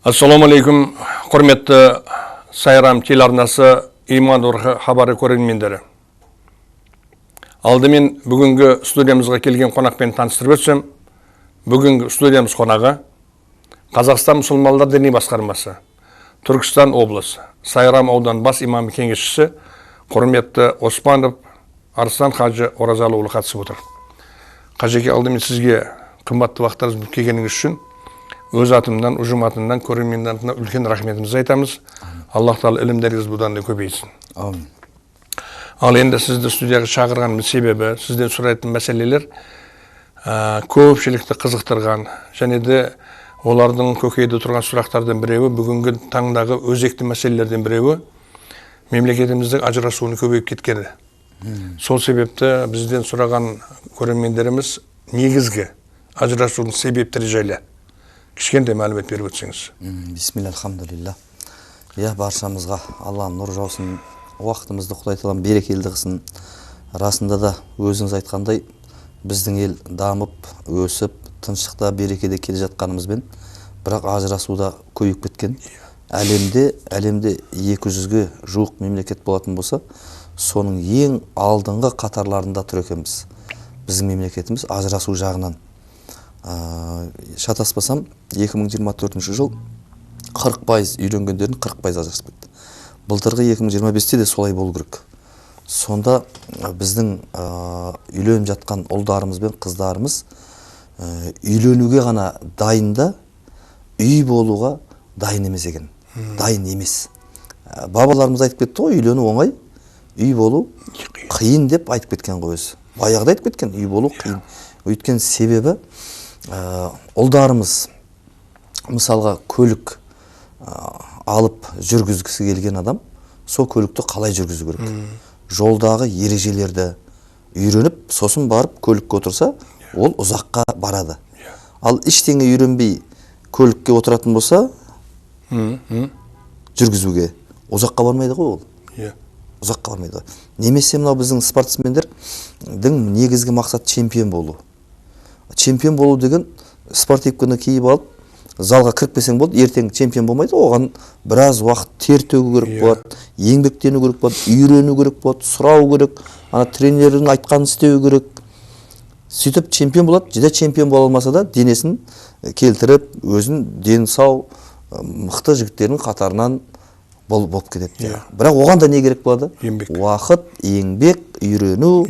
Ассаламу алейкум, құрметті Сайрам телеарнасы Иман хабары көрермендері. Алдымен бүгінгі студиямызға келген қонақпен таныстырып өтсем, бүгінгі студиямыз қонағы Қазақстан мұсылмандар діни басқармасы, Түркістан облысы, Сайрам аудан бас имамы кеңесшісі құрметті Оспанов Арслан Хажы Оразалыұлы қатысып отыр. Қажеке, алдымен сізге қымбатты уақыттарыңызды келгеніңіз үшін өз атымнан, ұжым атынан, көрермен атынан үлкен рахметімізді айтамыз. Аллах тағала ілімдеріңіз бұдан да көбейсін. Амин. Ал енді сізді студияға шақырған себебі, сізден сұрайтын мәселелер көпшілікті қызықтырған, және де олардың көкейде тұрған сұрақтардан біреуі, бүгінгі таңдағы өзекті мәселелерден біреуі мемлекетіміздің ажырасуының көбейіп кеткені. Сол себепті бізден сұраған көрермендеріміз негізгі ажырасуының себептері жайлы кішкентай мәлімет беріп өтсеңіз. Бисмилля, алхамдулилля. Баршамызға Алла нұр жаусын, уақытымызды Құдай Тағала берекелі қылсын. Расында да өзіңіз айтқандай, біздің ел дамып, өсіп, тыныштықта, берекеде келе жатқанымызбен, бірақ ажырасуда көбейіп кеткен. Әлемде 200-ге жуық мемлекет болатын болса, соның ең алдыңғы қатарларында тұр екенбіз. Біздің мемлекетіміз ажырасу жағынан. Шатаспасам, 2024 жыл 40% үйленгендердің 40% ажырасып кетті. Былтырғы 2025-те де солай болу керек. Сонда біздің үйленіп жатқан ұлдарымыз бен қыздарымыз үйленуге ғана дайында, үй болуға дайын емес екен. Дайын емес. Бабаларымыз айтып кетті ғой, үйлену оңай, үй болу қиын деп айтып кеткен ғой өзі. Баяғыда айтып кеткен, үй болу қиын. Өйткені себебі ұлдарымыз мысалға көлік алып жүргізгісі келген адам сол көлікті қалай жүргізу керек? Жолдағы ережелерді үйреніп, сосын барып көлікке отырса, ол ұзаққа барады. Ал ештеңе үйренбей көлікке отыратын болса, жүргізуге ұзаққа бармайды ғой ол. Ұзаққа бармайды. Немесе мынау біздің спортсмендердің негізгі мақсат чемпион болу. Чемпион болу деген спортивканы киіп алып, залға кіріппесең болды, ертең чемпион болмайды. Оған біраз уақыт тер төгу керек болады, еңбектену керек болады, үйрену керек болады, сұрау керек, тренердің айтқанын істеу керек. Сөйтіп чемпион болады, жеде чемпион бола алмаса да, денесін келтіріп, өзін дені сау, мықты жігіттердің қатарынан болып кетеді. Бірақ оған да не керек болады? Уақыт, еңбек, үйрену,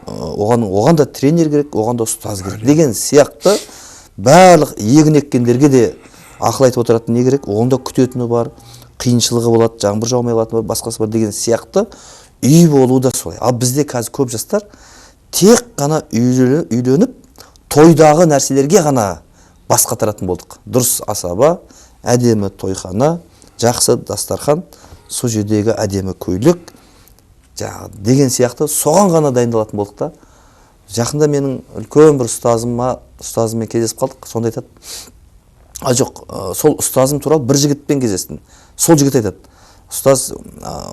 оған да тренер керек, оған да ұстаз керек деген сияқты барлық егін еккендерге де ақыл айтып отыратын не керек? Оған да күтетіні бар, қиыншылығы болады, жаңбыр жаумай қалатыны бар, басқасы бар деген сияқты үй болу да солай. Ал бізде қазір көп жастар тек қана үйленіп, тойдағы нәрселерге ғана бас қатыратын болдық. Дұрыс асаба, әдемі тойхана, жақсы дастархан, сол жердегі әдемі көйлек деген сияқты соған ғана дайындалатын болдық та. Жақында менің үлкен бір ұстазыммен кездесіп қалдық. Сонда айтады, жоқ, сол ұстазым туралы бір жігітпен кездестім. Сол жігіт айтады, ұстаз,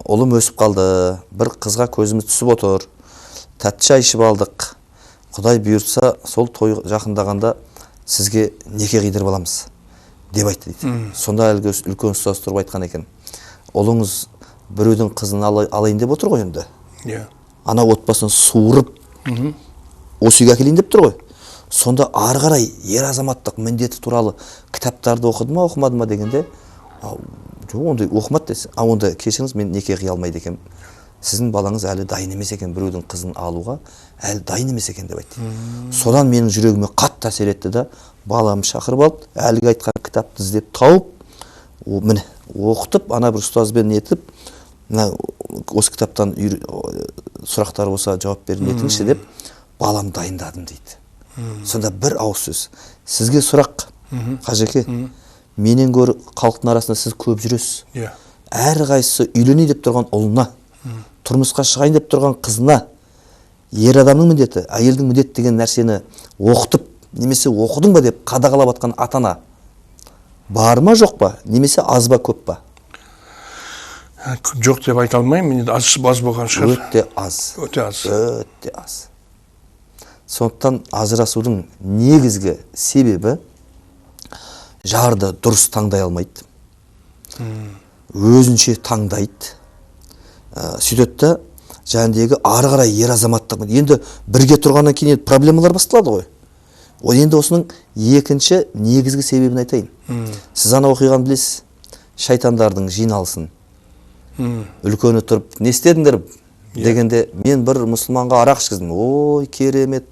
ұлым өсіп қалды, бір қызға көзіміз түсіп отыр, тәтті шай ішіп алдық. Құдай бұйыртса, сол той жақындағанда сізге неке қидырып аламыз деп айтты дейді. Сонда әлгі үлкен ұстаз тұрып айтқан екен, ұлыңыз біреудің қызын алайын деп отыр ғой енді. Ана отбасын суырып, осы үйге әкелейін деп тұр ғой. Сонда ары қарай ер азаматтық міндеті туралы кітаптарды оқыды ма, оқымады ма дегенде, жоқ, ондай оқымады десе, онда кешіріңіз, мен неке қия алмайды екенмін. Сіздің балаңыз әлі дайын емес екен, біреудің қызын алуға әлі дайын емес екен деп айтты. Содан менің жүрегіме қатты әсер етті да, баламы шақырып алып, әлгі айтқан кітапты іздеп тауып, міне оқытып, ана бір ұстазбен нетіп, осы кітаптан сұрақтар болса жауап беріп етіңізші деп балам дайындадым дейді. Сонда бір ауыз сөз. Сізге сұрақ, Қажеке, менен гөрі халықтың арасында сіз көп жүресіз. Әр қайсысы үйленейін деп тұрған ұлына, тұрмысқа шығайын деп тұрған қызына, ер адамның міндеті, әйелдің міндеті деген нәрсені оқытып, немесе оқыдың ба деп қадағалап атқан атана бар ма, жоқ па, немесе аз ба, көп па? Жоқ деп айта алмаймын, аз болған шығар. Өте аз. Өте аз. Сондықтан ажырасудың негізгі себебі жарды дұрыс таңдай алмайды. Өзінше таңдайды. Сөйтеді да жаңағыдегі ары қарай ер азаматтық енді бірге тұрғаннан кейін проблемалар басталады ғой. Ол енді осының екінші негізгі себебін айтайын. Сіз ана оқиғаны білесіз. Шайтандардың жиналысын. Үлкені тұрып, не істедіңдер дегенде, мен бір мұсылманға арақ ішкіздім. Ой, керемет.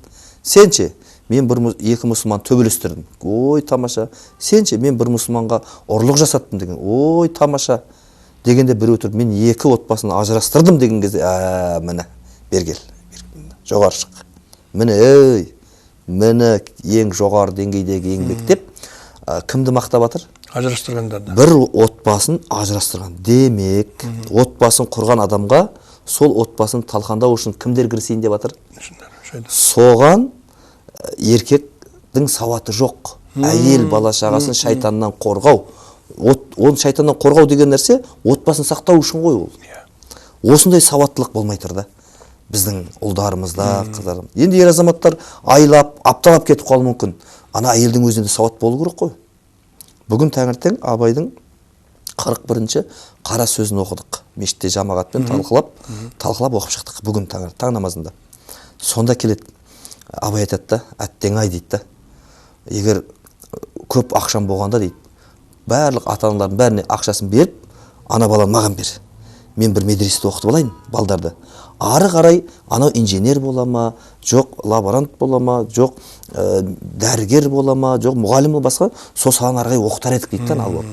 Сенше, мен екі мұсылман төбелестірдім. Ой, тамаша. Сенше, мен бір мұсылманға ұрлық жасаттым деген. Ой, тамаша. Дегенде бір өтіріп, мен екі отбасын ажырастырдым деген кезде, міне, бергел. Жоғары шық. Міне, міне ең жоғары деңгейдегі еңбек деп, кімді мақтап жатыр? Ажырастырғандарды. Бір отбасын ажырастырған. Демек, отбасын құрған адамға сол отбасын талқандау үшін кімдер кірісейін деп жатыр? Соған еркектің сауаты жоқ. Әйел бала шағасын шайтаннан қорғау. Оны шайтаннан қорғау деген нәрсе отбасын сақтау үшін ғой ол. Осындай сауаттылық болмай тұр да. Біздің ұлдарымызда, қыздарымыз. Енді ер азаматтар айлап, апталап кетіп қалуы мүмкін. Ана әйелдің өзінде сауат болу керек қой. Бүгін таңертең Абайдың 41-ші қара сөзін оқыдық. Мешітте жамағатпен талқылап оқып шықтық бүгін таң намазында. Сонда келеді. Абай айтады да, әттең-ай дейді да. Егер көп ақшам болғанда дейді, барлық ата-аналардың бәріне ақшасын беріп, ана баланы маған бер. Мен бір медреседе оқытып алайын балдарды. Ары қарай анау инженер бола ма, жоқ лаборант бола ма, жоқ дәрігер бола ма, жоқ мұғалім басқа, сол саланы ары қарай оқытар едік дейді да алып.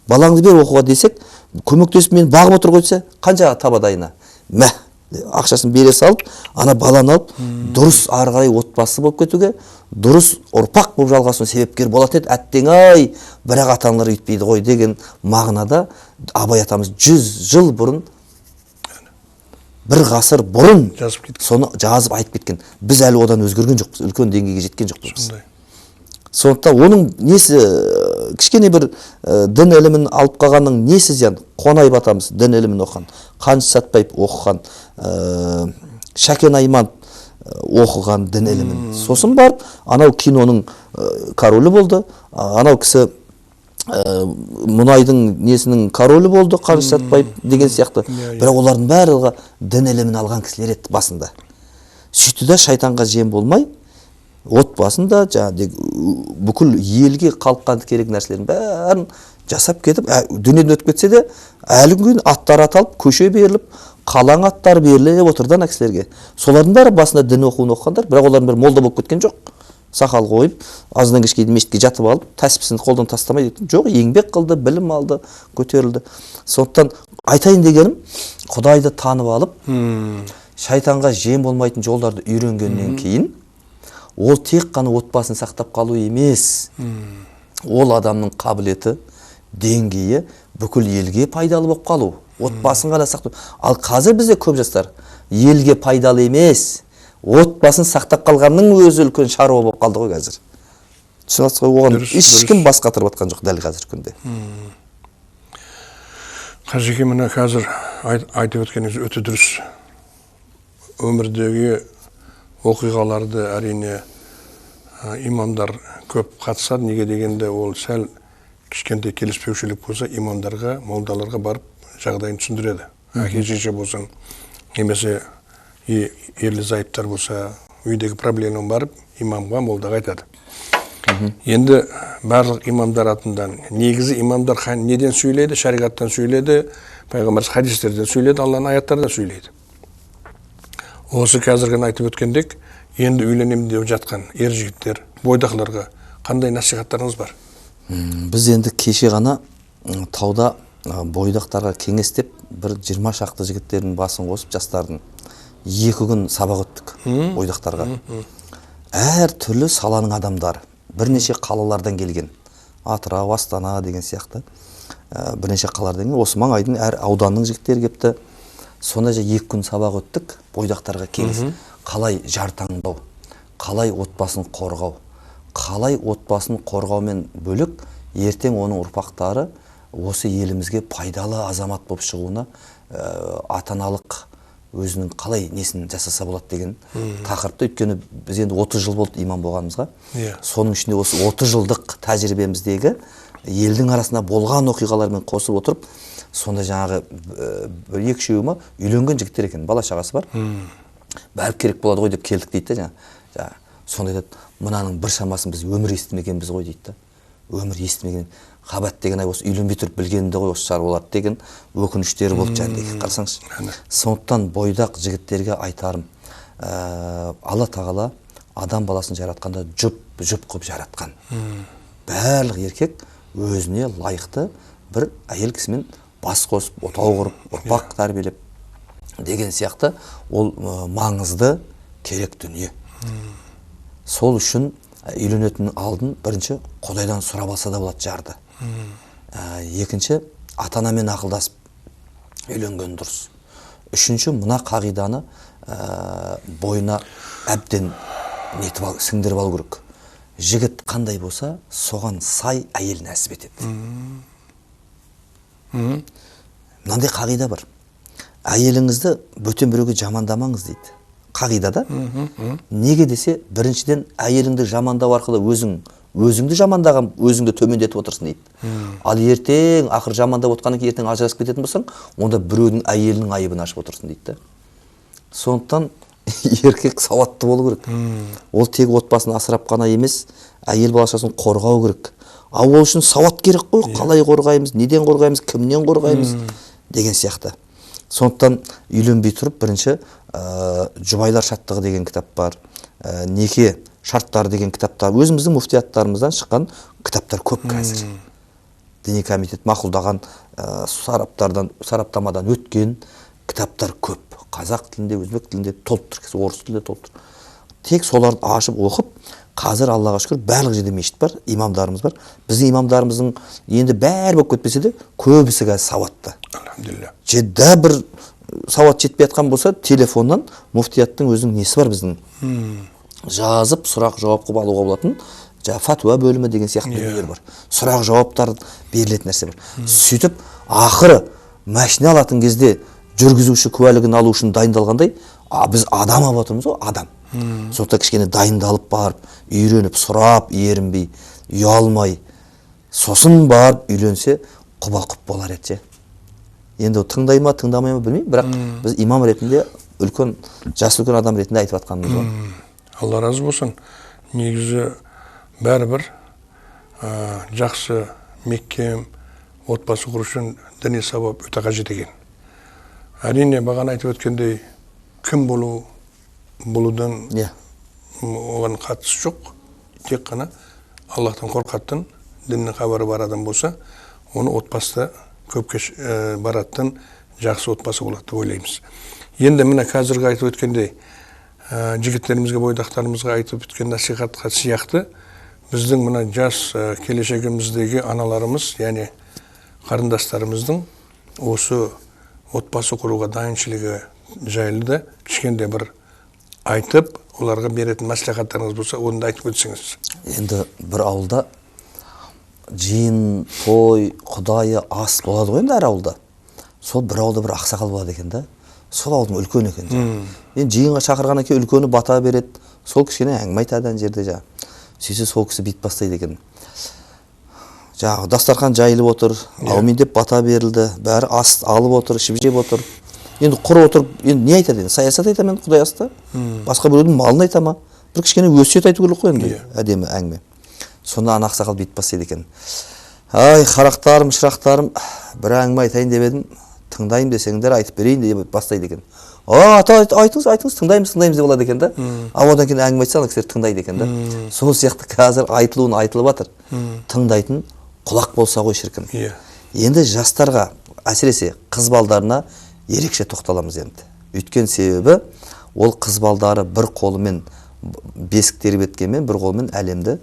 Балаңды бер оқуға десек, көмектесіп мен бағып отыр қойса, қанша табады айына? Мә, ақшасын бере салып, ана баланы алып, дұрыс ары қарай отбасы болып кетуге, дұрыс ұрпақ болып жалғасуына себепкер болатын еді. Әттең-ай, бірақ ата-аналар өйтпейді ғой деген мағынада Абай атамыз 100 жыл бұрын, бір ғасыр бұрын соны жазып айтып кеткен. Біз әлі одан өзгерген жоқпыз, үлкен деңгейге жеткен жоқпыз. Сондықтан оның несі, кішкене бір дін ілімін алып қалғанның несі зиян? Қонаев атамыз дін ілімін оқыған, Қаныш Сәтбаев оқыған, Шәкен Айман оқыған дін ілімін. Сосын барып, анау киноның королі болды, анау кісі мұнайдың несінің королі болды, Қаныш Сәтбаев деген сияқты. Бірақ олардың барлығы дін ілімін алған кісілер еді басында. Сөйтті де шайтанға жем болмай, отбасында бүкіл елге қалқан керек нәрселерін бәрін жасап кетіп, дүниеден өтіп кетсе де, әлі күнге аттар аталып, көше беріліп, қалаң аттар беріліп отырды ана кісілерге. Солардың бәрі басында дін оқуын оқығандар, бірақ олардың бәрі молда болып кеткен жоқ. Сақал қойып, азынан кешке мешітке жатып алып, тәспісін қолдан тастамай дейді. Жоқ, еңбек қылды, білім алды, көтерілді. Сондықтан айтайын дегенім, Құдайды танып алып, шайтанға жем болмайтын жолдарды үйренгеннен кейін, ол тек қана отбасын сақтап қалу емес. Ол адамның қабілеті, деңгейі бүкіл елге пайдалы болып қалу. Отбасын ғана сақтау. Ал қазір бізде көп жастар елге пайдалы емес, отбасын сақтап қалғанның өзі үлкен шаруа болып қалды ғой қазір. Түсінесіз ғой, оған ешкім бас қатырып жатқан жоқ дәл қазір күнде. Қажеке, мына қазір айтып өткеніңіз өте дұрыс. Өмірдегі оқиғаларды әрине имамдар көп қатысады. Неге дегенде ол сәл кішкентай келіспеушілік болса, имамдарға, молдаларға барып жағдайын түсіндіреді. Әке-шеше болсын, немесе ерлі-зайыптар болса, үйдегі проблеманы барып, имамға, молдаға айтады. Енді барлық имамдар атынан, негізі имамдар неден сөйлейді? Шариғаттан сөйлейді, пайғамбар хадистерден сөйлейді, Алланың аяттарынан сөйлейді. Осы қазірген айтып өткендек, енді үйленемін деп жатқан ер жігіттер, бойдақларға қандай насихаттарыңыз бар? Біз енді кеше ғана тауда бойдақтарға кеңестеп, бір 20 шақты жігіттердің басын қосып, жастардың 2 күн сабақ өттік бойдақтарға. Әр түрлі саланың адамдары, бірнеше қалалардан келген, Атырау, Астана деген сияқты, бірнеше қалалардан келген, осы маңайдың әр ауданның жігіттері кепті. Сонда 2 күн сабақ өттік, бойдақтарға кеңес. Қалай жар таңдау, қалай отбасын қорғау, қалай отбасын қорғаумен бөлік, ертең оның ұрпақтары осы елімізге пайдалы азамат болып шығуына ата-аналық өзінің қалай несін жасаса болады деген тақырыпта. Өйткені біз енді 30 жыл болды имам болғанымызға. Соның ішінде осы 30 жылдық тәжірибеміздегі елдің арасында болған оқиғалармен қосып отырып, сонда жаңағы екі-үшеуі үйленген жігіттер екен, бала шағасы бар. Бәріп керек болады ғой деп келдік дейді жаңа. Сонда айтады, мынаның бір шамасын біз өмір естімегенбіз ғой дейді. Өмір естімеген. Қабат деген осы үйленбей тұрып білгенді ғой осы шаруаларды деген өкініштері болды жәндегі. Қарасаңыз. Сондықтан бойдақ жігіттерге айтарым, Алла тағала адам баласын жаратқанда жұп қып жаратқан. Барлық еркек өзіне лайықты бір әйел кісімен бас қосып, отау құрып, ұрпақ тәрбиелеп деген сияқты ол маңызды керек дүние. Сол үшін үйленетін алдын бірінші Құдайдан сұрап алса да болады жарды. Екінші ата-анамен ақылдасып үйленген дұрыс. Үшінші мына қағиданы бойына әбден сіңдіріп алу керек. Жігіт қандай болса, соған сай әйел нәсіп етеді. Мынандай қағида бар. Әйеліңізді бөтен біреуге жамандамаңыз дейді. Қағидада. Неге десе, біріншіден әйеліңді жамандау арқылы өзіңді жамандаған, өзіңді төмендетіп отырсың дейді. Ал ертең ақыр жамандап отқаннан кейін ертең ажырасып кететін болсаң, онда біреудің әйелінің айыбын ашып отырсың дейді. Сондықтан еркек сауатты болу керек. Ол тек отбасын асырап қана емес, әйел балашасын қорғау керек. Ал ол үшін сауат керек қой, қалай қорғаймыз, неден қорғаймыз, кімнен қорғаймыз деген сияқты. Сондықтан үйленбей тұрып бірінші жұбайлар шаттығы деген кітап бар, неке шарттары деген кітаптар, өзіміздің муфтияттарымыздан шыққан кітаптар көп қазір. Діни комитет мақұлдаған сараптамадан өткен кітаптар көп. Қазақ тілінде, өзбек тілінде толып тұр, орыс тілінде толып тұр. Тек соларды ашып оқып, қазір Аллаға шүкір барлық жерде мешіт бар, имамдарымыз бар. Біздің имамдарымыздың енді бәрі болып кетпесе де, көбісі қазір сауатты. Алхамдулилля. Жедда бір сауат жетпей жатқан болса, телефоннан муфтияттың өзінің несі бар біздің. Жазып, сұрақ жауап қылып алуға болатын, фатуа бөлімі деген сияқты дүниелер бар. Сұрақ жауаптар берілетін нәрсе бар. Сөйтіп, ақыры машина алатын кезде жүргізуші куәлігін алу үшін дайындалғандай, біз адам алып отырмыз ғой, адам. Сондықтан кішкене дайындалып барып, үйреніп, сұрап, ерінбей, ұялмай, сосын барып үйленсе, құба-құп болар еді. Енді тыңдай ма, тыңдамай ма білмеймін, бірақ біз имам ретінде үлкен, жас үлкен адам ретінде айтып жатқанымыз ғой. Алла разы болсын. Негізі бәрібір жақсы меккем отбасы құру үшін діни сауап өте қажет екен. Әрине бағана айтып өткендей, кім болудан оған қатысы жоқ. Тек қана Аллахтан қорқатын, діннің хабары бар адам болса, оны отбасыда көпке баратын жақсы отбасы болады деп ойлаймыз. Енді мына қазіргі айтып өткендей, жігіттерімізге, бойдақтарымызға айтып өткен насихатқа сияқты, біздің мына жас келешегіміздегі аналарымыз, яғни қарындастарымыздың осы отбасы құруға дайыншылығы жайлы да кішкентай бір айтып, оларға беретін мәслихаттарыңыз болса, оны да айтып өтсеңіз. Енді бір ауылда жиын, той, құдайы, ас болады ғой енді әр ауылда. Сол бір ауылда бір ақсақал болады екен да. Сол ауылдың үлкен екен. Енді жиынға шақырғаннан кейін үлкені бата береді. Сол кішкене әңгіме айтады ана жерде жа. Сөйтсе сол кісі бит бастайды екен. Жаңағы дастархан жайылып отыр, аумин деп бата берілді, бәрі ас алып отыр, ішіп жеп отыр. Енді құр отырып, енді не айтады енді? Саясат айтам енді Құдай асты. Басқа біреудің малын айтама. Бір кішкене өсиет айту керек қой енді, әдемі әңгіме. Сонда ана ақсақал бит бастайды екен. Ай, қарақтарым, шырақтарым, бір әңгіме айтайын деп едім, тыңдайым десеңдер айтып берейін деп бастайды екен. Айтыңыз, тыңдаймыз деп болады екен да. Одан кейін әңгіме айтса, ана кісілер тыңдайды екен да. Сол сияқты қазір айтылуын айтылып жатыр. Тыңдайтын құлақ болса ғой шіркін. Енді жастарға, әсіресе қыз балдарына ерекше тоқталамыз енді. Өйткен себебі, ол қыз балдары бір қолымен бесік тербеткенмен, бір қолымен әлемді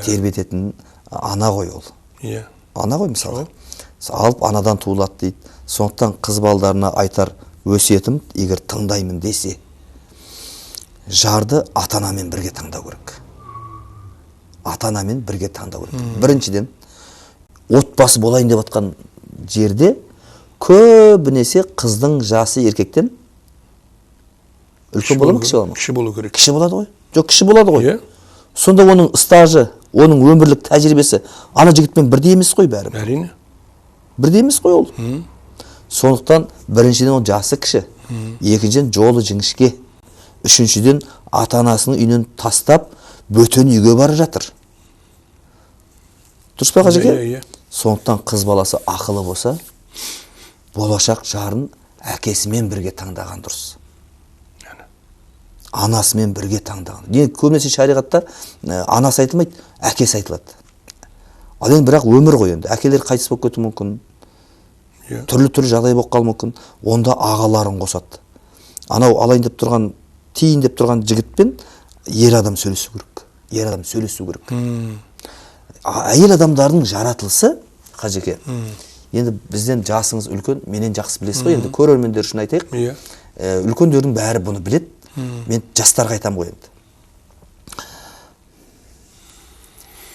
тербететін ана ғой ол. Ана ғой мысалы. Алып анадан туылады дейді. Сондықтан қыз балдарына айтар өсиетім, егер тыңдаймын десе, жарды ата-анамен бірге таңдау керек. Ата-анамен бірге таңдау керек. Біріншіден, отбасы болайын деп жатқан жерде көбінесе қыздың жасы еркектен Үлкен бола ма, кіші бола ма? Кіші болу керек. Кіші болады ғой. Жоқ, кіші болады ғой. Иә. Сонда оның стажы, оның өмірлік тәжірибесі ана жігітпен бірдей емес қой бәрі. Әрине. Бірдей емес қой ол. Сондықтан біріншіден ол жасы кіші. Екіншіден жолы жіңішке. Үшіншіден ата-анасының үйінен тастап бөтен үйге бара жатыр. Дұрыс па Қажеке? Иә. Сондықтан қыз баласы ақылы болса, болашақ жарын әкесімен бірге таңдаған дұрыс. Анасымен бірге таңдаған. Көбінесе шариғатта анасы айтылмайды, әкесі айтылады. Ал енді бірақ өмір ғой енді. Әкелер қайтыс болып кетуі мүмкін. Түрлі жағдай болып қалуы мүмкін. Онда ағаларын қосады. Анау алайын деп тұрған, тиін деп тұрған жігітпен ер адам сөйлесу керек. Ер адам сөйлесу керек. Әйел адамдардың жаратылысы, Қажеке. Енді бізден жасыңыз үлкен, менен жақсы білесіз ғой. Енді көрермендер үшін айтайық. Үлкендердің бәрі бұны біледі. Мен жастарға айтам ғой енді.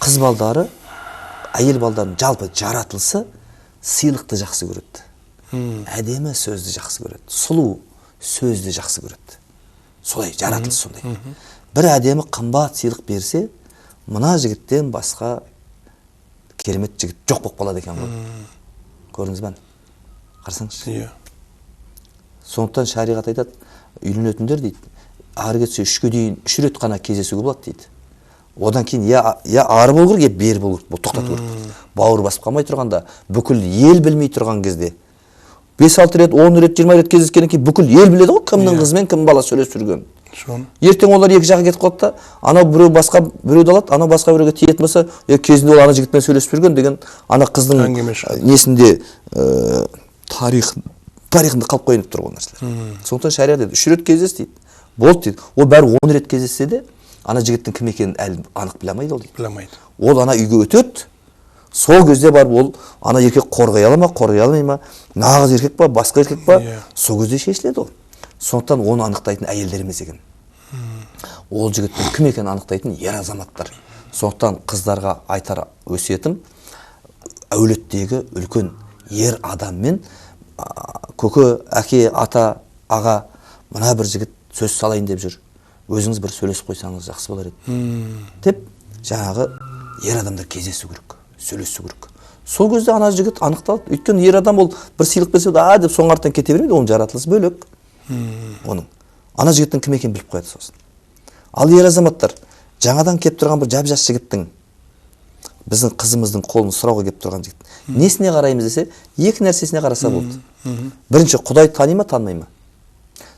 Қыз балдары, әйел балдардың жалпы жаратылысы сыйлықты жақсы көреді. Әдемі сөзді жақсы көреді. Сұлу сөзді жақсы көреді. Солай, жаратылысы сондай. Бір әдемі қымбат сыйлық берсе, мына жігіттен басқа керемет жігіт жоқ болып қалады екен ғой. Көрдіңіз бе? Қарасаңызшы. Сондықтан шариғат айтады, үйленетіндер дейді, ары кетсе 3-ке дейін 3 рет қана кездесуге болады дейді. Одан кейін я ары болу керек, я бері болу керек, тоқтату керек. Бауыр басып қалмай тұрғанда, бүкіл ел білмей тұрған кезде 5-6 рет, 10 рет, 20 рет кездескеннен кейін бүкіл ел біледі ғой, кімнің қызымен кім бала сөйлесіп жүрген. Ертең олар екі жаққа кетіп қалады да, анау біреу басқа біреуді алады, анау басқа біреуге тиетін болса, кезінде ол ана жігітпен сөйлесіп жүрген деген ана қыздың несінде тарихында қалып қойынып тұр ол нәрселер. Сондықтан шариғат дейді, 3 рет кездес дейді. Болды дейді. Ол бәрі 10 рет кездессе де, ана жігіттің кім екенін әлі анық біле алмайды ол дейді. Біламайды. Ол ана үйге өтеді. Сол кезде барып ол ана еркек қорғай ала ма, қорғай алмай ма, нағыз еркек па, басқа еркек па, сол кезде шешіледі ол. Сондықтан оны анықтайтын әйелдер емес екен. Ол жігіттің кім екенін анықтайтын ер азаматтар. Сондықтан қыздарға айтар өсиетім, әулеттегі үлкен ер адаммен көке, әке, ата, аға, мына бір жігіт сөз салайын деп жүр. Өзіңіз бір сөйлесіп қойсаңыз жақсы болар еді. Деп жаңағы ер адамдар кездесу керек, сөйлесу керек. Сол кезде ана жігіт анықталды. Өйткені ер адам ол бір сыйлық берсе, деп соның артынан кете бермейді, оның жаратылысы бөлек. Оның ана жігіттің кім екенін біліп қояды сосын. Ал ер азаматтар жаңадан кеп тұрған бір жап-жас жігіттің біздің қызымыздың қолын сұрауға кеп тұрған жігіт. Несіне қараймыз десе, екі нәрсесіне қараса болды. Бірінші, Құдай тани ма, танымай ма?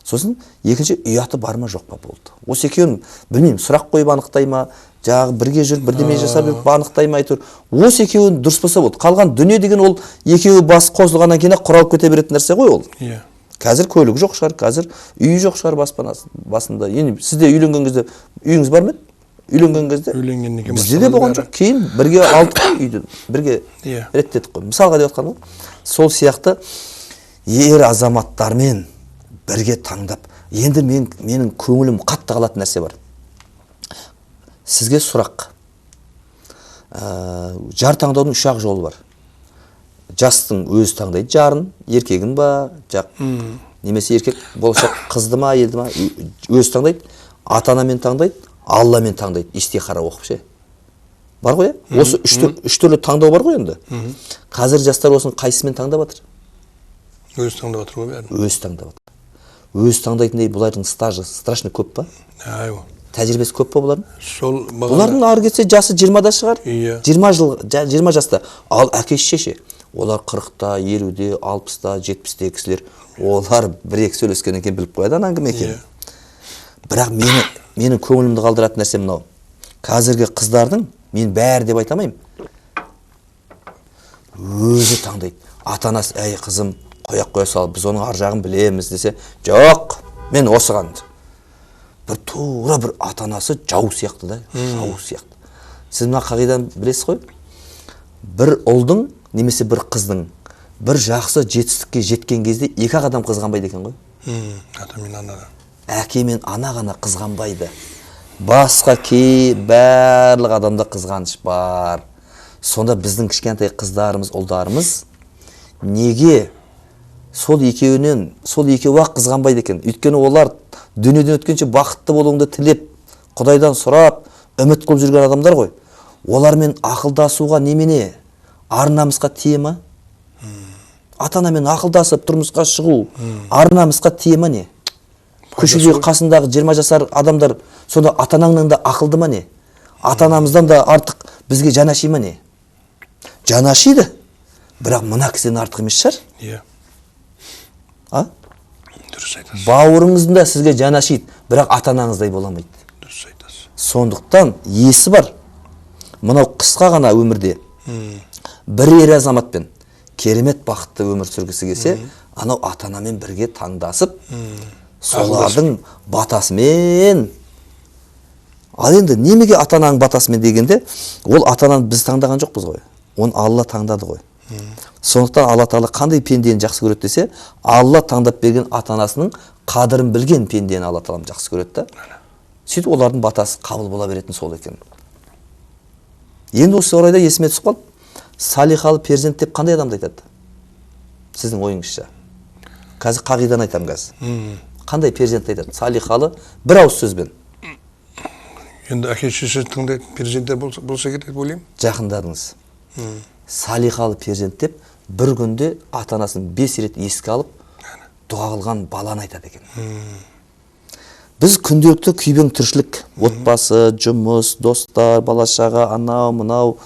Сосын екінші, ұяты бар ма, жоқ па болды. Осы екеуін білмеймін, сұрақ қойып анықтай ма, жағы бірге жүр, бірдеме жасап анықтай ма айтыр. Осы екеуін дұрыс болса болды. Қалған дүние деген ол екеуі бас қосылғаннан кейін құралып кете беретін нәрсе ғой ол. Қазір көлігі жоқ шығар, қазір үйі жоқ шығар басында. Енді сізде үйленген кезде үйіңіз бар ма? Үйленген кезде? Үйленгеннен кейін бізде де болған жоқ. Кейін бірге алдық қой үйді, бірге реттедік қой. Мысалға деп отқаным, сол сияқты ер азаматтармен бірге таңдап, енді менің көңілім қатты қалатын нәрсе бар. Сізге сұрақ. Жар таңдаудың 3 жолы бар. Жастың өзі таңдайды жарын, еркегін ба, немесе еркек болашақ қызды ма, елді ма, өзі таңдайды, ата-анамен таңдайды, Алламен таңдайды, истихара оқып ше. Бар ғой, осы 3 түрлі таңдау бар ғой енді. Қазір жастар осының қайсымен таңдап жатыр? Өзі таңдап жатыр ғой бәрін. Өзі таңдап жатыр. Өзі таңдайтындай бұлардың стажы страшно көп па? Тәжірибесі көп па бұлардың? Бұлардың ары кетсе жасы 20-да шығар. 20 жаста. Ал әкесі шеше. Олар 40-та, 50-де, 60-та, 70-те кісілер. Олар бір-екі сөйлескеннен кейін біліп қояды анаң кім екенін. Бірақ менің көңілімді қалдыратын нәрсе мынау. Қазіргі қыздардың, мен бәрі деп айтамаймын, өзі таңдайды. Ата-анасы, әй қызым, қоя сал, біз оның ар жағын білеміз десе, жоқ, мен осыған. Бір тура бір ата-анасы жау сияқты да, жау сияқты. Сіз мына қағидан білесіз ғой? Бір ұлдың, немесе бір қыздың, бір жақсы жетістікке жеткен кезде екі адам қызғанбайды екен ғой? Ата мен ана. Әке мен ана ғана қызғанбайды. Басқа барлық адамда қызғаныш бар. Сонда біздің кішкентай қыздарымыз, ұлдарымыз неге сол екеуі-ақ қызғанбайды екен. Өйткені олар дүниеден өткенше бақытты болуыңды тілеп, Құдайдан сұрап, үміт қылып жүрген адамдар ғой. Олармен ақылдасуға немене? Ар намысқа тие ма? Ата-анамен ақылдасып тұрмысқа шығу ар намысқа тие ма не? Көшеде қасындағы 20 жасар адамдар сонда ата-анаңнан да ақылды ма не? Ата-анамыздан да артық бізге жанаши ма не? Жанашиды. Бірақ мына кісіден артық емес шығар. Иә. А? Дұрыс айтасыз. Бауырыңыздың да сізге жанашиды, бірақ ата-анаңыздай бола алмайды. Дұрыс айтасыз. Сондықтан есі бар. Мынау қысқа ғана өмірде бір ер азаматпен керемет бақытты өмір сүргісі келсе, анау ата-анамен бірге таңдасып, солардың батасымен. Ал енді немеге ата-ананың батасымен дегенде, ол ата-ананы біз таңдаған жоқпыз ғой. Оны Алла таңдады ғой. Сондықтан Алла Тағала қандай пендені жақсы көреді десе, Алла таңдап берген ата-анасының қадірін білген пендені Алла Тағала жақсы көреді да. Сөйтіп олардың батасы қабыл бола беретін сол екен. Енді осы орайда есіме түсіп қалды, салихалы перзент деп қандай адамды айтады? Сіздің ойыңызша. Қазір қағиданы айтамын қазір. Қандай перзент айтады? Салихалы бір ауыз сөзбен. Енді әке шешесі тыңдайтын перзенттер болса керек деп ойлаймын. Жақындадыңыз. Салихалы перзент деп бір күнде ата-анасын 5 рет еске алып, дұға қылған баланы айтады екен. Біз күнделікті күйбең тіршілік, отбасы, жұмыс, достар, бала-шаға, анау, мынау,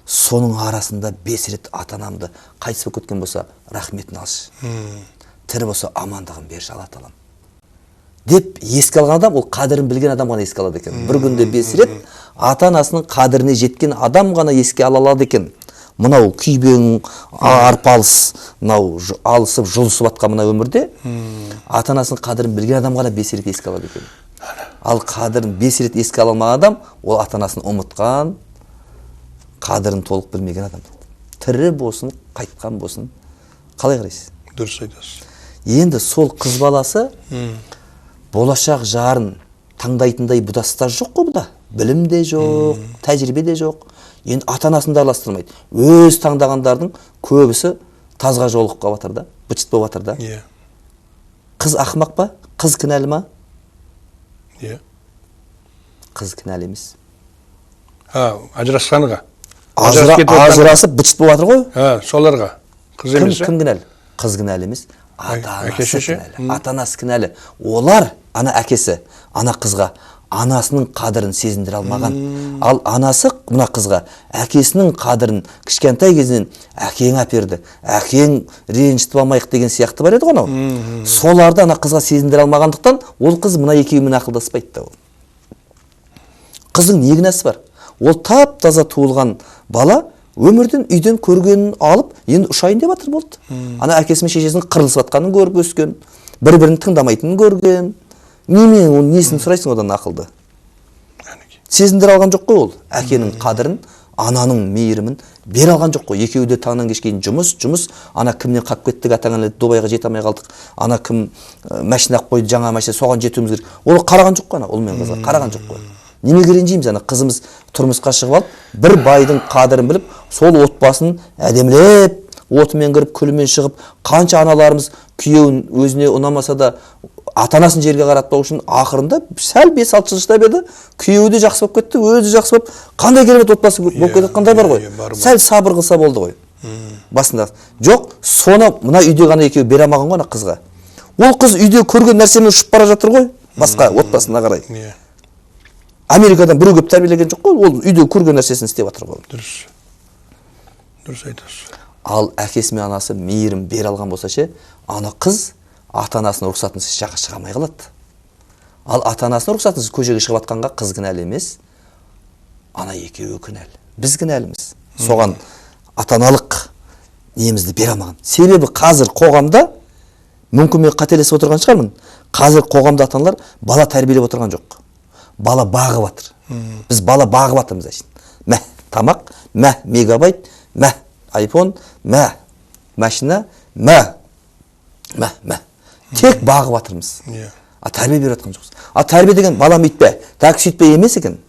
соның арасында 5 рет ата-анамды қайтыс болып кеткен болса, рахметін алшы. Тірі болса амандығын берші Алла Тағалам. Деп еске алған адам, ол қадірін білген адам ғана еске алады екен. Бір күнде 5 рет ата-анасының қадіріне жеткен адам ғана еске ала алады екен. Мынау күйбең, арпалыс, мынау алысып, жұлысып атқан мына өмірде ата-анасының қадірін білген адам ғана 5 рет еске алады екен. Ал қадірін 5 рет еске ала алмаған адам, ол ата-анасын ұмытқан, қадірін толық білмеген адам. Тірі болсын, қайтқан болсын, қалай қарайсыз? Дұрыс айтасыз. Енді сол қыз баласы болашақ жарын таңдайтындай бұдастар жоқ қой бұда. Білім де жоқ, тәжірибе де жоқ. Енді ата-анасын да араластырмайды. Өз таңдағандардың көбісі тазға жолығып қалып жатыр да, быт болып жатыр да. Иә. Қыз ақымақ па? Қыз кінәлі ма? Иә. Қыз кінәлі емес. Ажырасқанға. Ажырасып быт болып жатыр ғой? Соларға. Қыз емес. Кім кінәлі? Қыз кінәлі емес. Ата-анасы кінәлі. Ата-анасы кінәлі. Олар, ана әкесі, ана қызға анасының қадірін сезіндіре алмаған. Ал анасы мына қызға әкесінің қадірін кішкентай кезінен әкең әперді, әкең ренжітіп алмайық деген сияқты бар еді ғой анау. Соларды ана қызға сезіндіре алмағандықтан ол қыз мына екеуімен ақылдаспайды да ол. Қыздың не кінәсі бар? Ол тап-таза туылған бала өмірден үйден көргенін алып, енді ұшайын деп жатыр болды. Ана әкесі мен шешесінің қырылысып жатқанын көріп өскен, бір-бірін тыңдамайтынын көрген. Немен оның несін сұрайсың одан ақылды? Сезіндіре алған жоқ қой ол. Әкенің қадірін, ананың мейірімін бере алған жоқ қой. Екеуі де таңнан кешке дейін жұмыс. Ана кімнен қап кеттік, атаңа Дубайға жете алмай қалдық. Ана кім машина қойды, жаңа машина, соған жетуіміз керек. Ол қараған жоқ қой ана, ол мен қызға қараған жоқ қой. Неме ренжиміз, ана қызымыз тұрмысқа шығып алып, бір байдың қадірін біліп, сол отбасын әдемілеп, отымен кіріп, күлімен шығып, қанша аналарымыз күйеуін өзіне ұнамаса да ата-анасын жерге қаратпау үшін ақырында сәл 5-6 жыл шыдап еді, күйеуі де жақсы болып кетті, өзі жақсы болып, қандай керемет отбасы болып кеткендей бар ғой. Сәл сабыр қылса болды ғой. Басында. Жоқ, соны мына үйде ғана екеуі бере алмаған ғой ана қызға. Ол қыз үйде көрген нәрсемен ұшып бара жатыр ғой, басқа отбасына қарай. Америкадан біреу көп тәрбиелеген жоқ қой, ол үйде көрген нәрсесін істеп жатыр ғой. Дұрыс айтасыз. Ал әкесі мен анасы мейірім бере алған болса ше, ана қыз ата-анасының рұқсатынсыз жаққа шыға алмай қалады. Ал ата-анасының рұқсатынсыз көшеге шығып жатқанға қыз кінәлі емес, ана екеуі кінәлі. Біз кінәліміз. Соған ата-аналық немізді бере алмаған. Себебі қазір қоғамда, мүмкін мен қателесіп отырған шығармын, қазір қоғамда ата-аналар бала тәрбиелеп отырған жоқ. Бала бағып жатыр. Біз бала бағып жатырмыз әшейін. Мә тамақ, мә мегабайт, мә айфон, мә машина, мә. Тек бағып жатырмыз. Тәрбие беріп жатқан жоқпыз. Тәрбие деген балам үйтпе, так сөйтпе емес екен.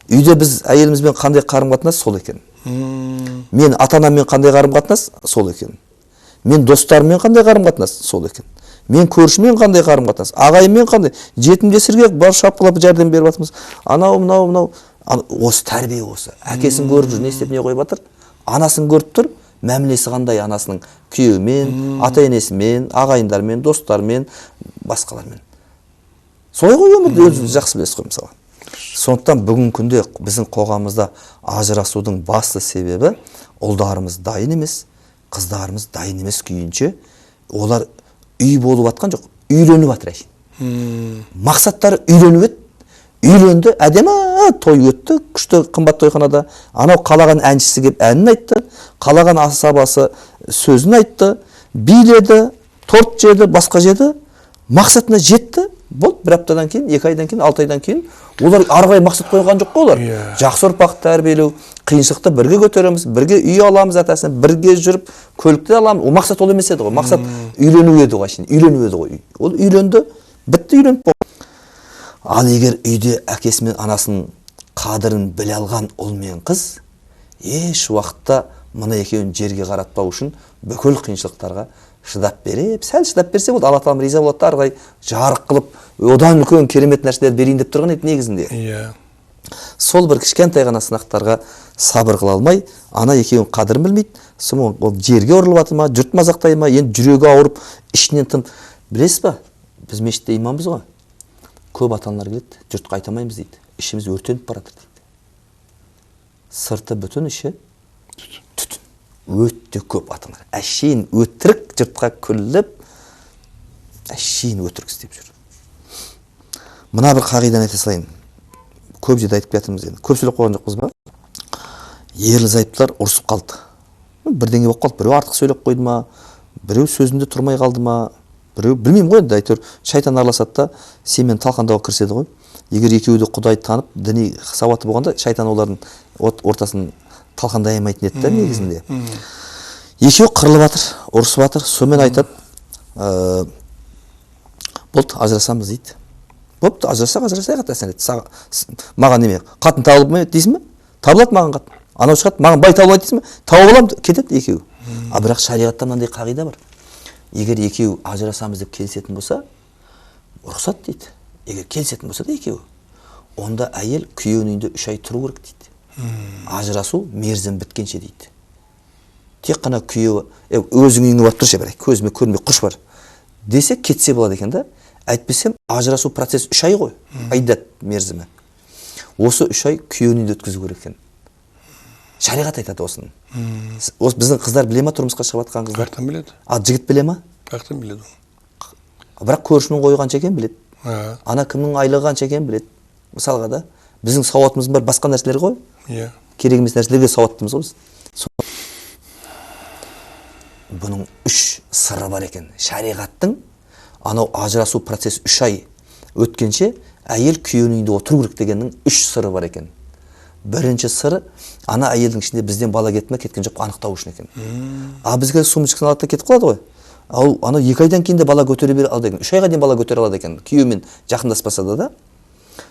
Үйде біз әйелімізбен қандай қарым-қатынас сол екен. Мен ата-анаммен қандай қарым-қатынас сол екен. Мен достарыммен қандай қарым-қатынас сол екен. Мен көршімен қандай қарым-қатынас, ағайынмен қандай, жетім жесірге бар шапқылап жәрдем беріп жатырмыз. Мынау осы тәрбие осы. Әкесін көріп жүр, не істеп не қойып жатыр? Анасын көріп тұр, мәмілесі қандай анасының күйеуімен, ата-енесімен, ағайындармен, достармен, басқалармен. Солай ғой өмірді өзіңіз жақсы білесіз ғой мысалы. Сондықтан бүгінгі күнде біздің қоғамымызда ажырасудың басты себебі ұлдарымыз дайын емес, қыздарымыз дайын емес күйінше олар үй болып жатқан жоқ, үйленіп жатыр әшейін. Мақсаттары үйленіп еді, үйленді, әдемі той өтті, күшті қымбат тойханада. Анау қалаған әншісі келіп әнін айтты, қалаған асабасы сөзін айтты, биледі, торт жеді, басқа жеді, мақсатына жетті. Болды, бір аптадан кейін, 2 айдан кейін, 6 айдан кейін олар арғай мақсат қойған жоқ қой олар. Жақсы ұрпақ тәрбиелеу, қиыншылықты бірге көтереміз, бірге үй аламыз атасына, бірге жүріп, көлікті аламыз. Ол мақсат ол емес еді ғой. Мақсат үйлену еді ғой, үйлену еді ғой. Ол үйленді, бітті, үйленіп болды. Ал егер үйде әкесі мен анасының қадірін біле алған ұл мен қыз, еш уақытта мына екеуін жерге қаратпау үшін бүкіл қиыншылықтарға шыдап беріп, сәл шыдап берсе болды, Алла тағала риза болады да, арғай жарық қылып, одан үлкен керемет нәрселер берейін деп тұрған еді негізінде. Сол бір кішкентай ғана сынақтарға сабыр қыла алмай, ана екеуін қадірін білмейді, сол ол жерге ұрылып жатыр ма, жұрт мазақтай ма, енді жүрегі ауырып, ішінен тым. Білесіз ба? Біз мешітте имамбыз ғой. Көп ата-аналар келеді, жұртқа айтамаймыз дейді. Ішіміз өртеніп баратыр дейді. Сырты бүтін, іші түтін. Өтте көп ата-аналар. Әшейін өтірік жұртқа күліп, әшейін өтірік істеп жүр. Мына бір қағиданы айта салайын. Көп жерде айтып жатырмыз енді. Көп сөйлеп қойған жоқпыз ба? Ерлі-зайыптылар ұрысып қалды. Бірдеңе болып қалды. Біреу артық сөйлеп қойды ма, біреу сөзінде тұрмай қалды ма, біреу білмеймін ғой енді, әйтеуір шайтан араласады да сенімен талқандауға кіріседі ғой. Егер екеуі де Құдайды танып, діни сауатты болғанда, шайтан олардың ортасын талқандай алмайтын еді да негізінде. Екеуі қырылып жатыр, ұрысып жатыр, сонымен айтады, болды, ажырасамыз дейді. Бопты, ажырасайық атасың дейді. Маған неме, қатын табылып ма дейсің бе? Табылады маған қатын. Анау шығады, маған бай табылады дейсің бе? Тауып аламын, кетеді екеуі. Бірақ шариғатта мынандай қағида бар. Егер екеуі ажырасамыз деп келісетін болса, рұқсат дейді. Егер келісетін болса да екеуі, онда әйел күйеуінің үйінде 3 ай тұру керек дейді. Ажырасу мерзім біткенше дейді. Тек қана күйеуі, өзің үйіңе барып тұршы бір, көзіме көрмей құрш бар десе кетсе болады екен да. Әйтпесем ажырасу процесс 3 ай ғой, айдат мерзімі. Осы 3 ай күйеуінің үйінде өткізу керек екен. Шариғат айтады осыны. Осы біздің қыздар біле ма тұрмысқа шығып жатқан қыздар? Қаяқтан біледі? Жігіт біле ма? Қаяқтан біледі? Бірақ көршінің қойы қанша екенін біледі. Ана кімнің айлығы қанша екенін біледі. Мысалға да біздің сауатымыз бар басқа нәрселер ғой. Керек емес нәрселерге сауаттымыз ғой біз. Бұның 3 сыры бар екен. Шариғаттың анау ажырасу процесс 3 ай өткенше әйел күйеуінің үйінде отыру керек дегеннің 3 сыры бар екен. Бірінші сыры, ана әйелдің ішінде бізден бала кетті ме, кеткен жоқ анықтау үшін екен. Бізге сумочкасын алады да кетіп қалады ғой. Ал ана 2 айдан кейін де бала көтере бере алады екен. 3 айға дейін бала көтере алады екен. Күйеуімен жақындаспаса да.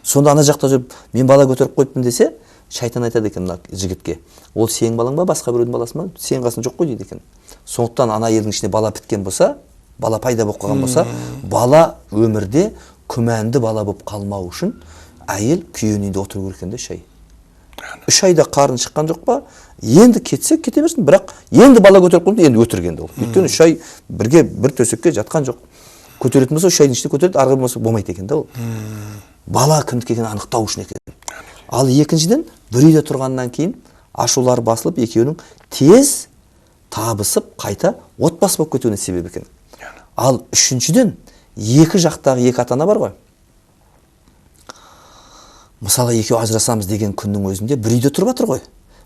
Сонда ана жақта жүріп, мен бала көтеріп қойыппын десе, шайтан айтады екен жігітке. Ол сенің балаң ба, басқа біреудің баласы ма? Сенің қасың жоқ қой дейді екен. Сондықтан ана әйелдің ішінде бала біткен болса, бала пайда болып қалған болса, бала өмірде күмәнді бала болып қалмау үшін әйел күйеуінің үйінде отыру керек екен де 3 ай. 3 айда қарын шыққан жоқ па? Енді кетсе кете берсін, бірақ енді бала көтеріп қойды, енді өтіргенді ол. Өйткені 3 ай бірге бір төсекке жатқан жоқ. Көтеретін болса 3 айдың ішінде көтереді, арғы болмаса болмайды екен да ол. Бала кімдікі екенін анықтау үшін екен. Ал екіншіден, бір үйде тұрғаннан кейін ашулар басылып, екеуінің тез табысып, қайта отбасы болып кетуіне себеп екен. Ал үшіншіден, екі жақтағы екі ата-ана бар ғой. Мысалы, екеу ажырасамыз деген күннің өзінде бір үйде тұрып жатыр ғой.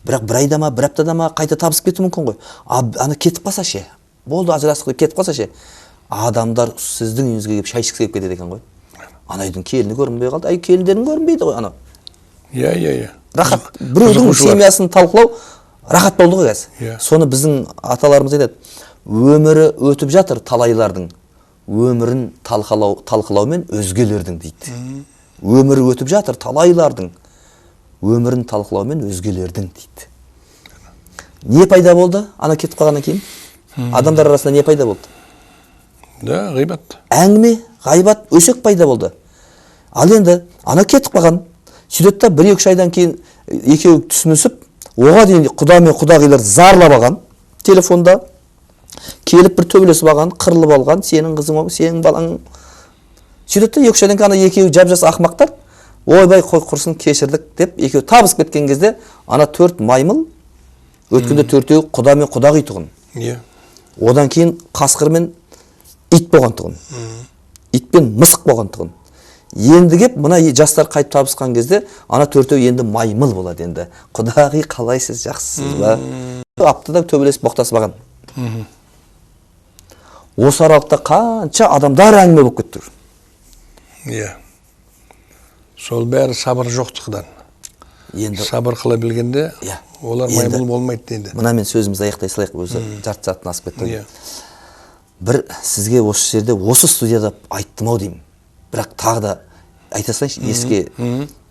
Бірақ бір айда ма, бір аптада ма қайта табысып кетуі мүмкін ғой. Аны кетіп қалса ше. Болды, ажырасып кетіп қалса ше. Адамдар сіздің үйіңізге келіп шай ішкісі келіп кетеді екен ғой. Ана үйдің келіні көрінбей қалды. Ай, келіндерің көрінбейді ғой ана. Иә. Рахат, біреудің семьясын талқылау рахат болды ғой қазір. Соны біздің аталарымыз айтады. Өмірі өтіп жатыр талайлардың. Өмірін талқылаумен өзгелердің дейді. Өмірі өтіп жатыр талайлардың. Өмірін талқылаумен өзгелердің дейді. Не пайда болды ана кетіп қалғаннан кейін? Адамдар арасында не пайда болды? Да, ғибат. Әңгіме, ғайбат, өсек пайда болды. Ал енді ана кетіп қалған. Сөйтеді да 1-2 айдан кейін екеуі түсінісіп, оға дейін құда мен құдағилар зарлап алған. Телефонда келіп бір төбелесіп алған, қырылып алған, сенің қызың, сенің балаң. Сөйтеді да 2-3 айдан кейін ана екеуі жап-жас ақымақтар, ойбай қой құрсын кешірдік деп екеуі табысып кеткен кезде ана 4 маймыл өткенде 4-еуі құда мен құдағи тұғын. Иә. Одан кейін қасқыр мен ит болған тұғын. Ит пен мысық болған тұғын. Енді кеп мына жастар қайтып табысқан кезде ана 4-еуі енді маймыл болады енді. Құдағи қалайсыз, жақсысыз ба? Аптада төбелесіп боқтасып алған. Осы аралықта қанша адамдар әңгіме болып кетті. Иә. Сол бәрі сабыр жоқтықтан. Енді сабыр қыла білгенде, олар маймыл болмайды дейді. Мына мен сөзімізді аяқтай салайық, өзі жарты сағаттан асып кетті. Иә. Бір сізге осы жерде, осы студияда айттым ау деймін. Бірақ тағы да айта салайыншы, еске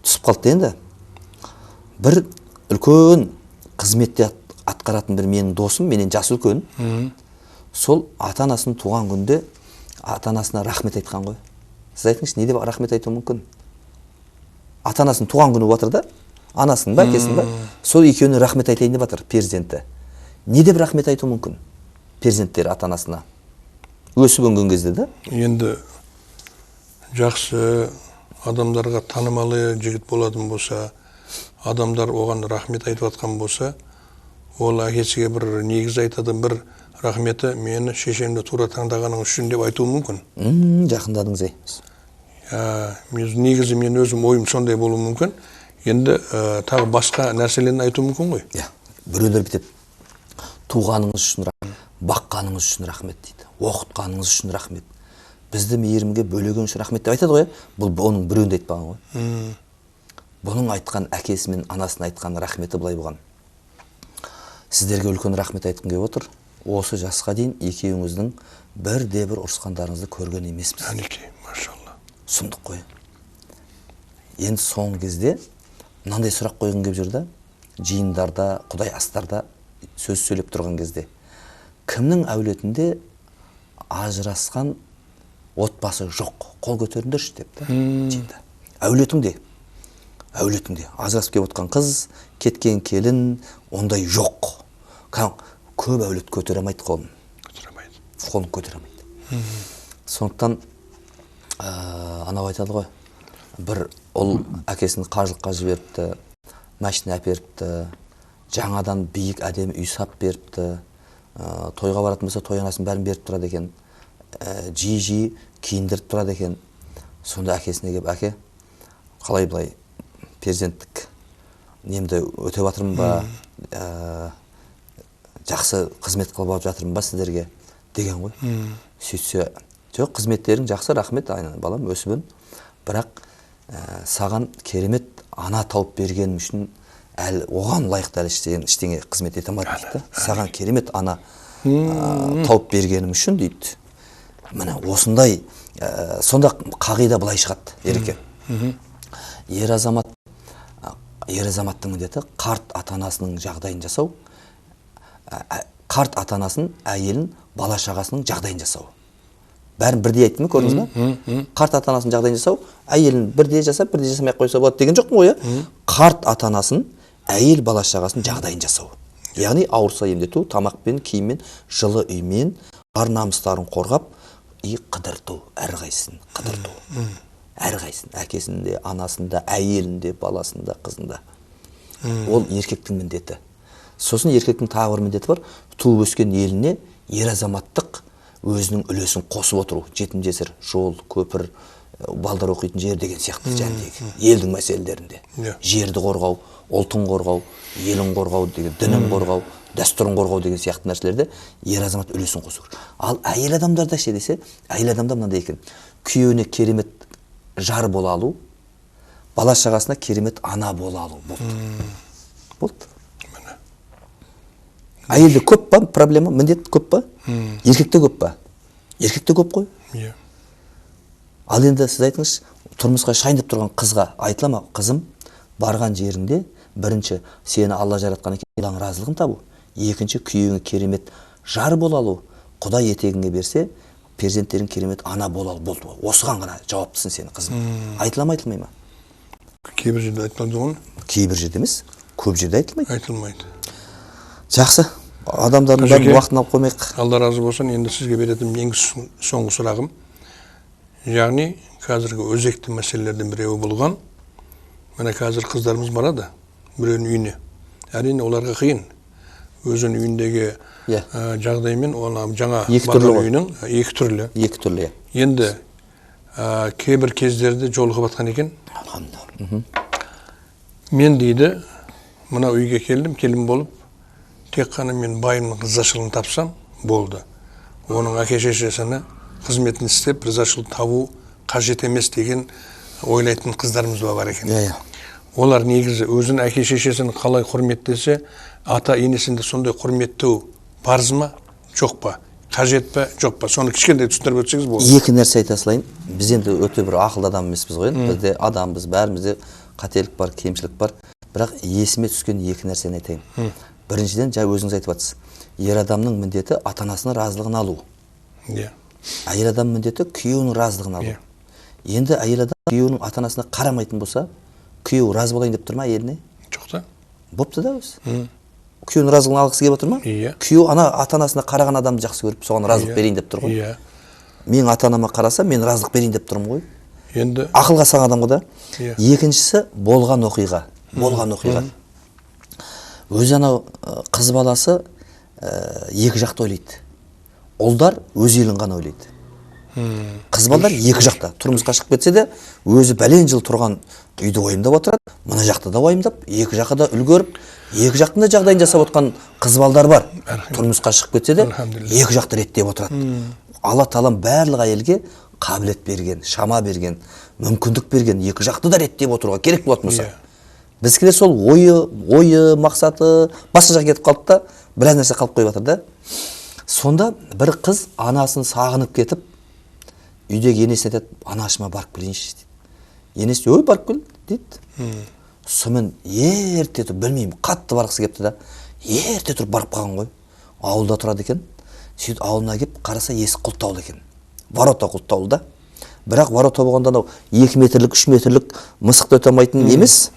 түсіп қалды енді. Bir үлкен қызметте атқаратын бір менің досым, менен жас үлкен. Сол ата-анасының туған күнде ата-анасына рахмет айтқан ғой. Сіз айтыңызшы, не деп рахмет айтуы мүмкін? Ата-анасының туған күні отыр да, анасының ба, әкесінің ба, сол екеуіне рахмет айтайын деп жатыр перзенті. Не деп рахмет айтуы мүмкін? Перзенттер ата-анасына. Өсіп өнген кезде да. Енді жақсы адамдарға танымалы жігіт болатын болса, адамдар оған рахмет айтып жатқан болса, ол әкесіге бір негіз айтады, бір рахметі мені шешемді тура таңдағаның үшін деп айтуы мүмкін. Жақындадыңыз ей. Негізі мен өзім ойым сондай болуы мүмкін. Енді тағы басқа нәрселерін айтуы мүмкін ғой. Біреулер бітеп туғаныңыз үшін рахмет, баққаныңыз үшін рахмет дейді. Оқытқаныңыз үшін рахмет. Бізді мейірімге бөлеген үшін рахмет деп айтады ғой. Бұл оның біреуінде айтпаған ғой. Бұның айтқан әкесі мен анасын айтқан рахметі былай болған. Сіздерге үлкен рахмет айтқым келіп отыр. Осы жасқа дейін екеуіңіздің бірде-бір ұрысқандарыңызды көрген емеспіз. Әнекей, машалла. Сұмдық қой. Енді соңғы кезде мынандай сұрақ қойғым келіп жүр да, жиындарда, құдай астарда сөз сөйлеп тұрған кезде, кімнің әулетінде ажырасқан отбасы жоқ? Қол көтеріңдерші депті жиында. Әулетіңде ажырасып келіп отқан қыз, кеткен келін, ондай жоқ. Көп әулет көтере алмайды қолын. Қолын көтере алмайды. Сондықтан анау айтады ғой, бір ұл әкесін қажылыққа жіберіпті, машина әперіпті, жаңадан биік әдемі үй сап беріпті, тойға баратын болса той анасын бәрін беріп тұрады екен, жиі киіндіріп тұрады екен. Сонда әкесіне келіп, әке, қалай былай перзенттік немді өтеп жатырмын ба, жақсы қызмет қылып жатырмын ба сіздерге деген ғой. Сөйтсе, жоқ, қызметтерің жақсы, рахмет, балам, өсібін. Бірақ саған керемет ана тауып бергенім үшін оған лайықты әлі ештеңе қызмет ете алмады дейді. Саған керемет ана тауып бергенім үшін дейді. Міне осындай, сонда қағида былай шығады, ереке. Ер азаматтың міндеті қарт ата-анасының жағдайын жасау, қарт атанасын, әйелін, бала шағасының жағдайын жасау. Бәрін бірдей айттым, көрдіңіз ба? Қарт атанасын жағдайын жасау, әйелін бірдей жасап, бірдей жасамай қойса болады деген жоқпын ғой, қарт атанасын, әйел, бала шағасын жағдайын жасау. Яғни ауырса емдету, тамақпен, киіммен, жылы үймен, бар намыстарын қорғап, қыдырту, әрқайсысын қыдырту. Әрқайсысын, әкесінде, анасында, әйелінде, баласында, қызында. Ол еркектің міндеті. Сосын еркектің тағы бір міндеті бар, туып өскен еліне ер азаматтық өзінің үлесін қосып отыру. Жетім жесір, жол, көпір, балдар оқитын жер деген сияқты жәндегі елдің мәселелерінде. Жерді қорғау, ұлтын қорғау, елін қорғау деген, дінін қорғау, дәстүрін қорғау деген сияқты нәрселерде ер азамат үлесін қосу. Ал әйел адамдарда ше десе, әйел адамда мынандай екен, күйеуіне керемет жар бола алу, бала шағасына керемет ана бола алу болды. Әйелде көп па проблема, міндет көп па? Еркекте көп па? Еркекте көп қой. Ал енді сіз айтыңыз, тұрмысқа шайындап тұрған қызға айтыла ма, қызым, барған жерінде бірінші сені Алла жаратқан екен, Алланың разылығын табу, екінші күйеуіңе керемет жар бола алу. Құдай етегіңе берсе, перзенттерің керемет ана бола ал, болды. Осыған ғана жауаптысың сен, қызым. Айтыла ма, айтылмай ма? Кейбір жерде айтылады ғой. Кейбір жерде емес, көп жерде айтылмайды. Айтылмайды. Жақсы. Адамдардың бәрін уақытын алып қоймайық. Алла разы болсын. Енді сізге беретін ең соңғы сұрағым. Яғни қазіргі өзекті мәселелердің біреуі болған. Мына қазір қыздарымыз барады біреудің үйіне. Әрине оларға қиын. Өзінің үйіндегі жағдаймен жаңа барған үйінің екі түрлі. Екі түрлі. Енді кейбір кездерде жолығып жатқан екен. Мен дейді, мына үйге келін болып, тек қана мен байымның ризашылығын тапсам, болды. Оның әке-шешесіне қызметін істеп, ризашылық табу қажет емес деген ойлайтын қыздарымыз бар екен. Олар негізі өзінің әке-шешесін қалай құрметтесе, ата-енесінде сондай құрметтеу парыз ма, жоқ па? Қажет па, жоқ па? Соны кішкентай түсіндіріп өтсеңіз болды. Екі нәрсе айта салайын. Біз енді өте бір ақылды адам емеспіз ғой. Бізде адамбыз, бәрімізде қателік бар, кемшілік бар. Бірақ есіме түскен екі нәрсені айтайын. Біріншіден, өзіңіз айтып жатсыз. Ер адамның міндеті ата-анасының разылығын алу. Әйел адам міндеті күйеуінің разылығын алу. Енді әйел адам күйеуінің ата-анасына қарамайтын болса, күйеу разы болайын деп тұр ма әйеліне? Жоқ та. Бопты да өзі. Күйеуінің разылығын алғысы келіп отыр ма? Күйеу ата-анасына қараған адамды жақсы көріп, соған разылық берейін деп тұр ғой. Мен ата-анама қараса, мен разылық берейін деп тұрмын ғой. Енді ақылға саған адам ғой да. Екіншісі болған оқиға. Өзі анау қыз баласы екі жақты ойлайды. Ұлдар өз елін ғана ойлайды. Қыз балдар екі жақта тұрмысқа шығып кетсе де, өзі бәлен жыл тұрған үйді уайымдап отырады, мына жақта да уайымдап, екі жаққа да үлгеріп, екі жақтың да жағдайын жасап отқан қыз балдар бар. Тұрмысқа шығып кетсе де, екі жақты реттеп отырады. Алла тағала барлық әйелге қабілет берген, шама берген, мүмкіндік берген, екі жақты да реттеп отыруға керек болатын болса. Біз келе сол ойы, мақсаты басқа жаққа кетіп қалды да, біраз нәрсе қалып қойып жатыр да. Сонда бір қыз анасын сағынып кетіп, үйдегі енесіне айтады, анашыма барып келейінші дейді. Енесі, ой, барып кел дейді. Сонымен ерте тұрып, білмеймін, қатты барғысы кепті да, ерте тұрып барып қалған ғой. Ауылда тұрады екен. Сөйтіп ауылына келіп қараса есік құлттаулы екен. Ворота құлттаулы да. Бірақ ворота болғанда анау 2 метрлік, 3 метрлік мысықты өте алмайтын емес.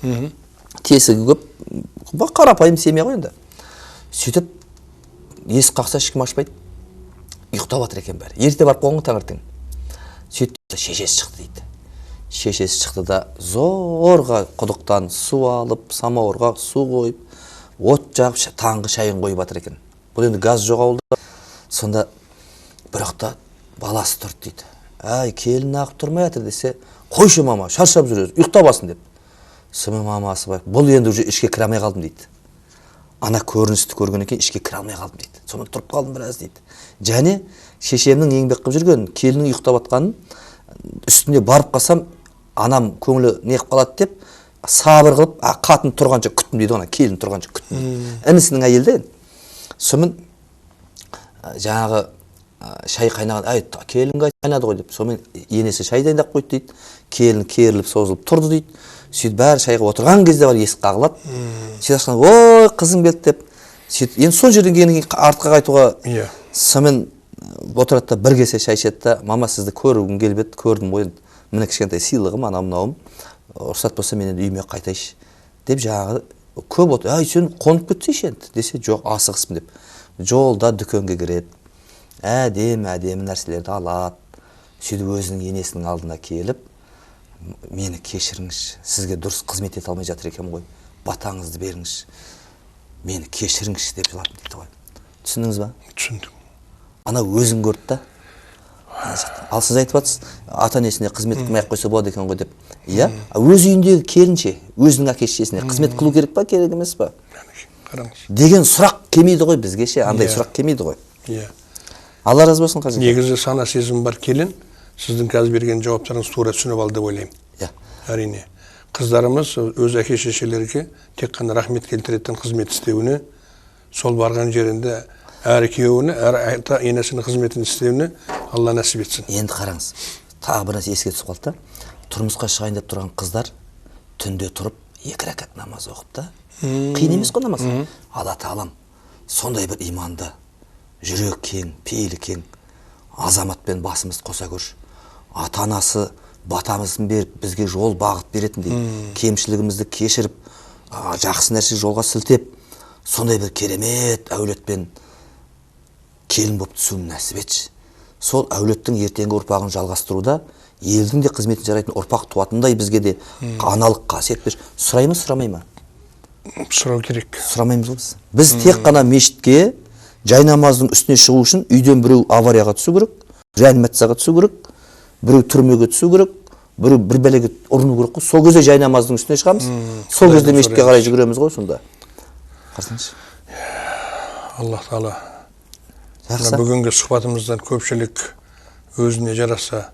Тесігі көп, қарапайым семья ғой енді. Сөйтіп есік қақса ешкім ашпайды. Ұйықтап жатыр екен бәрі. Ерте барып қалған ғой таңертең. Сөйтіп шешесі шықты дейді. Шешесі шықты да зорға құдықтан су алып, самауырға су қойып, от жағып, таңғы шайын қойып жатыр екен. Бұл енді газ жоқ ауылда. Сонда бір уақытта баласы тұрды дейді. Әй, келін ағып тұрмай жатыр десе, қойшы мама, шаршап жүреді, ұйықтап алсын деп. Сонымен мамасы бар. Бұл енді уже ішке кіре алмай қалдым дейді. Ана көріністі көргеннен кейін ішке кіре алмай қалдым дейді. Сонымен тұрып қалдым біраз дейді. Және шешемнің еңбек қылып жүрген, келіннің ұйықтап жатқанын үстіне барып қалсам, анам көңілі неғып қалады деп, сабыр қылып, қатын тұрғанша күттім дейді, ана келін тұрғанша күттім. Інісінің әйелді. Сонымен жаңағы шай қайнаған, әй, келін қайнады ғой деп, сонымен енесі шай дайындап қойды дейді. Келін керіліп, созылып тұрды дейді. Сөйтіп бәрі шайға отырған кезде бар есік қағылады. Сөйтіп ашқан, ой, қызым келді деп. Сөйтіп енді сол жерден кейін артқа қайтуға. Сонымен отырады да бір кесе шай ішеді да, мама сізді көргім келіп еді, көрдім ғой. Міне кішкентай сыйлығым, анау мынауым. Рұқсат болса мен енді үйіме қайтайыншы деп жаңағы көп отыр. Ай, сен қонып кетсейші енді десе, жоқ, асығыспын деп. Жолда дүкенге кіреді. Әдемі нәрселерді алады. Сөйтіп өзінің енесінің алдына келіп, мені кешіріңізші, сізге дұрыс қызмет ете алмай жатыр екен ғой, батаңызды беріңізші, мені кешіріңізші деп жылап дейді ғой. Түсіндіңіз ба? Түсіндім. Ана өзің көрді да. Ал сіз айтып жатсыз, ата-енесіне қызмет қылмай қойса болады екен ғой деп. Иә? Өз үйіндегі келінше, өзінің әке-шешесіне қызмет қылу керек па, керек емес па? Қараңыз. Деген сұрақ келмейді ғой бізге ше, андай сұрақ келмейді ғой. Иә. Алла разы болсын қажет. Негізі сана сезім бар келін, сіздің қазір берген жауаптарыңыз тура түсініп алды деп ойлаймын. Иә. Әрине. Қыздарымыз өз әке-шешелерге тек қана рахмет келтіретін қызмет істеуіне, сол барған жерінде әрі күйеуіне, әрі ата-енесінің қызметін істеуіне Алла нәсіп етсін. Енді қараңыз, тағы бір нәрсе еске түсіп қалды да. Тұрмысқа шығайын деп тұрған қыздар түнде тұрып 2 рәкат намаз оқып та. Қиын емес қой намаз. Алла тағалам сондай бір иманды, жүрек кең, пейілі кең азаматпен басымызды қоса көрші. Ата-анасы батамызын беріп, бізге жол бағыт беретіндей, кемшілігімізді кешіріп, жақсы нәрсе жолға сілтеп, сондай бір керемет әулетпен келін болып түсуін нәсіп етші. Сол әулеттің ертеңгі ұрпағын жалғастыруда елдің де қызметін жарайтын ұрпақ туатындай бізге де аналық қасиет берші. Сұраймыз, сұрамай ма? Сұрау керек. Сұрамаймыз ғой біз. Біз тек қана мешітке жайнамаздың үстіне шығу үшін үйден біреу аварияға түсу керек, реанимацияға түсу керек, біреу түрмеге түсу керек, біреу бір бәлеге ұрыну керек қой. Сол кезде жайнамаздың үстіне шығамыз, сол кезде мешітке қарай жүгіреміз ғой сонда. Қарсаңшы. Аллах Тағала Жақсы. бүгінгі сұхбатымыздан көпшілік өзіне жараса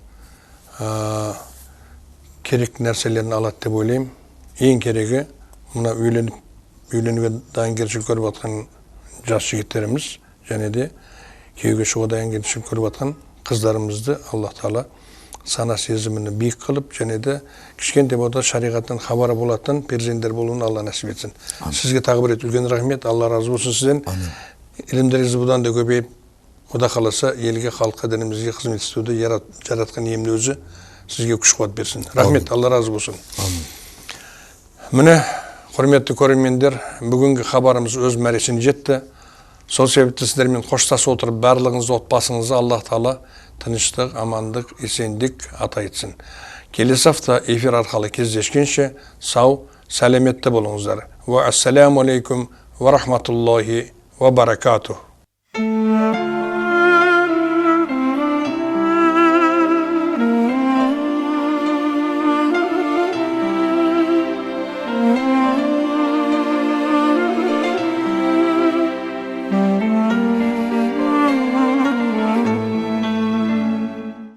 керек нәрселерін алады деп ойлаймын. Ең керегі мына үйленуге дайынкершілік көріп жатқан жас жігіттеріміз және де күйеуге шығуға дайынкершілік көріп жатқан қыздарымызды Аллах Тағала сана сезімін биік қылып және де кішкентай болса шариғаттан хабары болатын перзенттер болуын Алла нәсіп етсін. Сізге тағы бір рет үлкен рахмет, Алла разы болсын сізден. Ілімдеріңіз бұдан да көбейіп, Құда қаласа елге, халыққа, дінімізге қызмет етуді жаратқан иемді өзі сізге күш қуат берсін. Рахмет, Алла разы болсын. Міне, құрметті көрермендер, бүгінгі хабарымыз өз мәресіне жетті. Сол себепті сіздермен қоштасып отырып, барлығыңыз отбасыңызды Аллах Тағала тыныштық, амандық, есендік ата етсін. Келесі hafta эфир арқылы кездескенше сау, сәлеметті болыңыздар. Ва ассаламу алейкум ва рахматуллахи ва баракатух.